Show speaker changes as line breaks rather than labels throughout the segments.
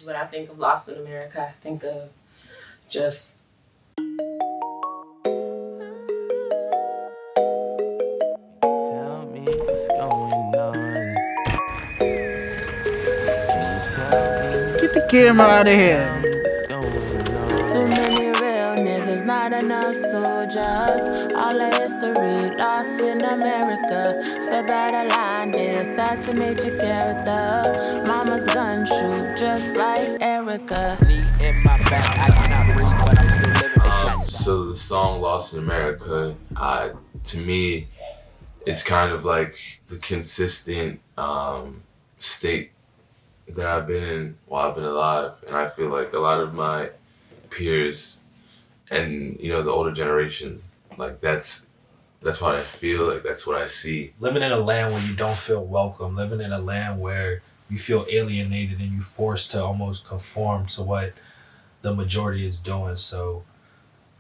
When I think of Lost in America, I think of just
Tell me what's going on. Can you tell me?
Get the camera out of here.
What's going on?
Too many real niggas, not enough soldiers. All the history lost in America. Step out of line, they assassinate your character. Mama's gun shoot just like Erica.
In my back, I cannot breathe, but I'm still living the shots.
So the song Lost in America, to me, it's kind of like the consistent state that I've been in while I've been alive. And I feel like a lot of my peers and, you know, the older generations, like that's what I feel, like that's what I see.
Living in a land where you don't feel welcome, living in a land where you feel alienated and you're forced to almost conform to what the majority is doing. So,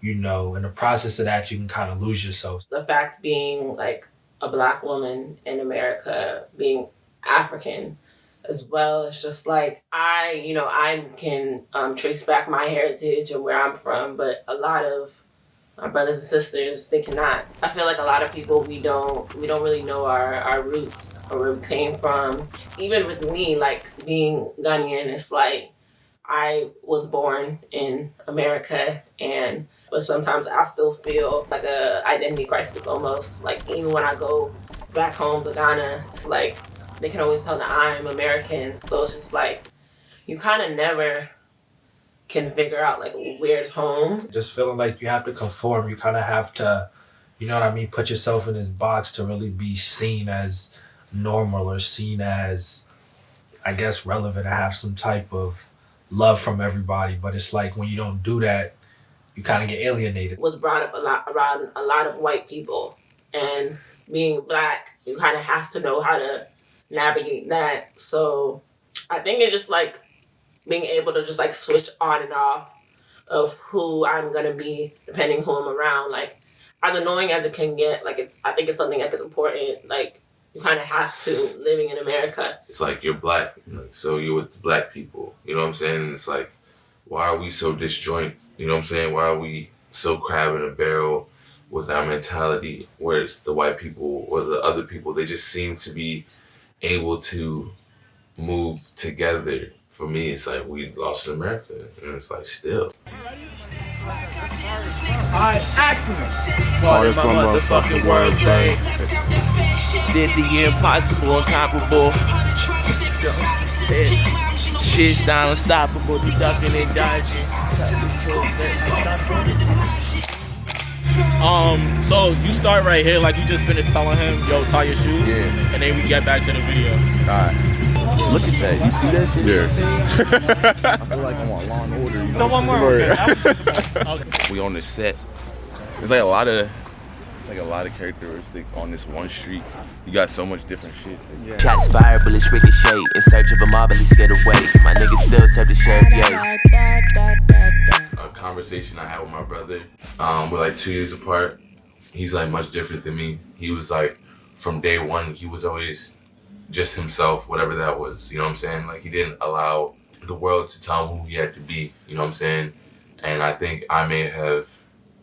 you know, in the process of that, you can kind of lose yourself.
the fact being like a Black woman in America, being African as well. It's just like I can trace back my heritage and where I'm from, but a lot of my brothers and sisters, they cannot. I feel like a lot of people, we don't really know our roots or where we came from. Even with me, like being Ghanaian, it's like I was born in America, but sometimes I still feel like a identity crisis almost. Like even when I go back home to Ghana, it's like they can always tell that I'm American. So it's just like you kind of never can figure out like where's home.
Just feeling like you have to conform. You kind of have to, you know what I mean, put yourself in this box to really be seen as normal or seen as, I guess, relevant, to have some type of love from everybody. But it's like when you don't do that, you kind of get alienated.
Was brought up a lot around a lot of white people, and being Black, you kind of have to know how to navigate that. So I think it's just like being able to just like switch on and off of who I'm gonna be depending who I'm around. Like as annoying as it can get, like I think it's something like it's important. Like you kind of have to living in America.
It's like you're Black, so you're with the Black people. You know what I'm saying? And it's like, why are we so disjoint? You know what I'm saying? Why are we so crab in a barrel with our mentality? Whereas the white people or the other people, they just seem to be able to move together. For me, it's like we lost in America, and it's like still.
Alright, action.
Hardest my motherfucking wordplay. Did the impossible incomparable. Shit style unstoppable. You ducking and dodging. So you start right here, like you just finished telling him, yo, tie your shoes. Yeah. And then we get back to the video. Alright. Look at that. You see that shit? Yeah. I feel like I'm on Law and Order. You
So
know?
one more. Okay.
We on the set. There's like a lot of characteristics on this one street. You got so much different shit.
Yeah. Shots fired, bullets ricochet. In search of a marvelous getaway. My niggas still serve the sheriff,
A conversation I had with my brother, we're like 2 years apart. He's like much different than me. He was like, from day one, he was always just himself, whatever that was, you know what I'm saying? Like he didn't allow the world to tell him who he had to be, you know what I'm saying? And I think I may have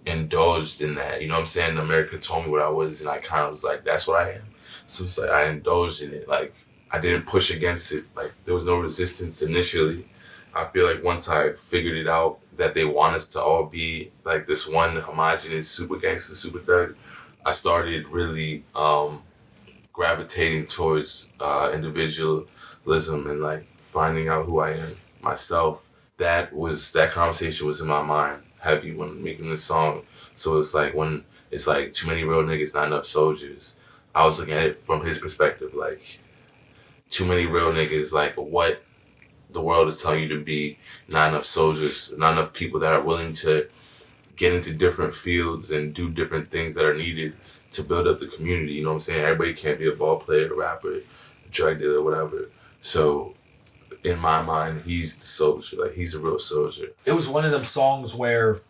indulged in that, you know what I'm saying? America told me what I was, and I kind of was like, that's what I am. So it's like I indulged in it. Like I didn't push against it. Like there was no resistance initially. I feel like once I figured it out that they want us to all be like this one homogenous super gangster, super thug, I started really gravitating towards individualism and like finding out who I am myself. That conversation was in my mind heavy when making this song. So it's like when it's like too many real niggas, not enough soldiers. I was looking at it from his perspective, like too many real niggas, like what the world is telling you to be, not enough soldiers, not enough people that are willing to get into different fields and do different things that are needed to build up the community, you know what I'm saying? Everybody can't be a ball player, a rapper, a drug dealer, whatever. So in my mind, he's the soldier, like he's a real soldier.
It was one of them songs where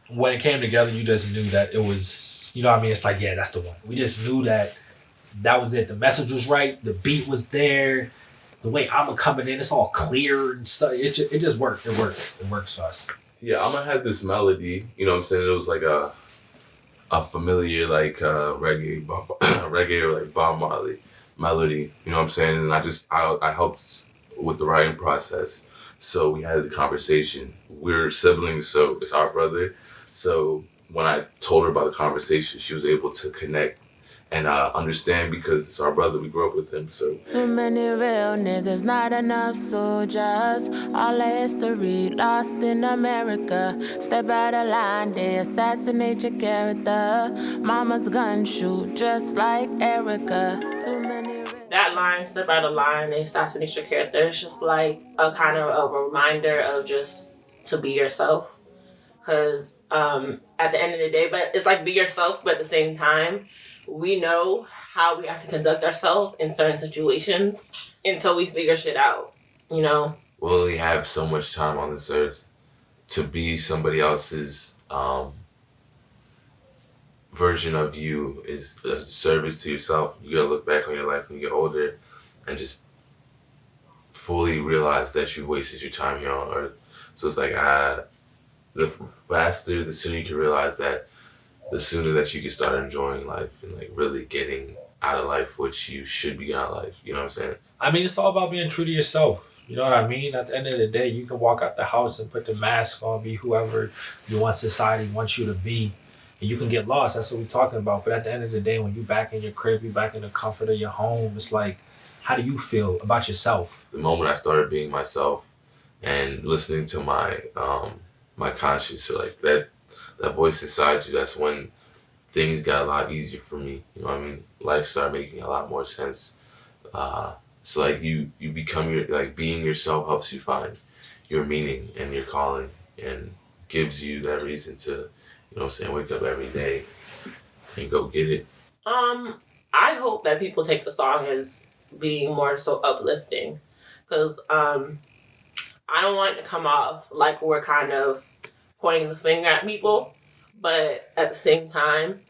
when it came together, you just knew that it was, you know what I mean? It's like, yeah, that's the one. We just knew that was it. The message was right. The beat was there. the way I'm coming in, it's all clear and stuff. It just works. It works for us.
Yeah, I'ma had this melody, you know what I'm saying? It was like a familiar like reggae or like Bob Marley melody, you know what I'm saying? And I helped with the writing process. So we had the conversation. We're siblings, so it's our brother. So when I told her about the conversation, she was able to connect and understand because it's our brother. We grew up with him. So
too many real niggas, not enough soldiers. All the history lost in America. Step out of line, they assassinate your character. Mama's gun shoot just like Erica. Too many.
That line, step out of line, they assassinate your character. It's just like a kind of a reminder of just to be yourself. Because at the end of the day, but it's like be yourself, but at the same time, we know how we have to conduct ourselves in certain situations until we figure shit out, you know?
We only have so much time on this earth to be somebody else's version of you is a service to yourself. You gotta look back on your life when you get older and just fully realize that you wasted your time here on earth. So it's like, the faster, the sooner you can realize that, the sooner that you can start enjoying life and like really getting out of life what you should be out of life. You know what I'm saying?
I mean, it's all about being true to yourself. You know what I mean? At the end of the day, you can walk out the house and put the mask on, be whoever you want society wants you to be. And you can get lost. That's what we're talking about. But at the end of the day, when you back in your crib, you back in the comfort of your home, it's like, how do you feel about yourself?
The moment I started being myself and listening to my my conscience, or like that voice inside you, that's when things got a lot easier for me. You know what I mean? Life started making a lot more sense. So like you become being yourself helps you find your meaning and your calling and gives you that reason to, you know what I'm saying, wake up every day and go get it.
I hope that people take the song as being more so uplifting, because I don't want it to come off like we're kind of pointing the finger at people, but at the same time,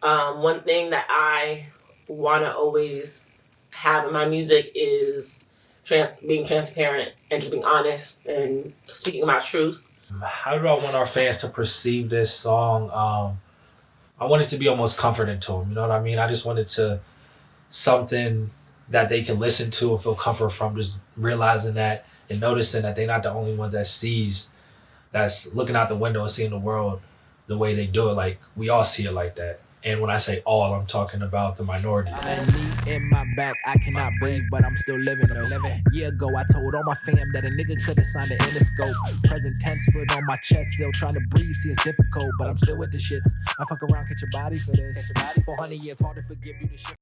one thing that I want to always have in my music is being transparent and just being honest and speaking my truth.
How do I want our fans to perceive this song? I want it to be almost comforting to them. You know what I mean? I just want it to something that they can listen to and feel comfort from, just realizing that and noticing that they're not the only ones that's looking out the window and seeing the world the way they do it. Like, we all see it like that. And when I say all, I'm talking about the minority.
And me in my back, I cannot breathe, but I'm still living though. Year ago, I told all my fam that a nigga could have signed an Interscope. Present tense, foot on my chest, still trying to breathe. See, it's difficult, but I'm still with the shits. I fuck around, catch your body for this. 400 years, hard to forgive you the shit.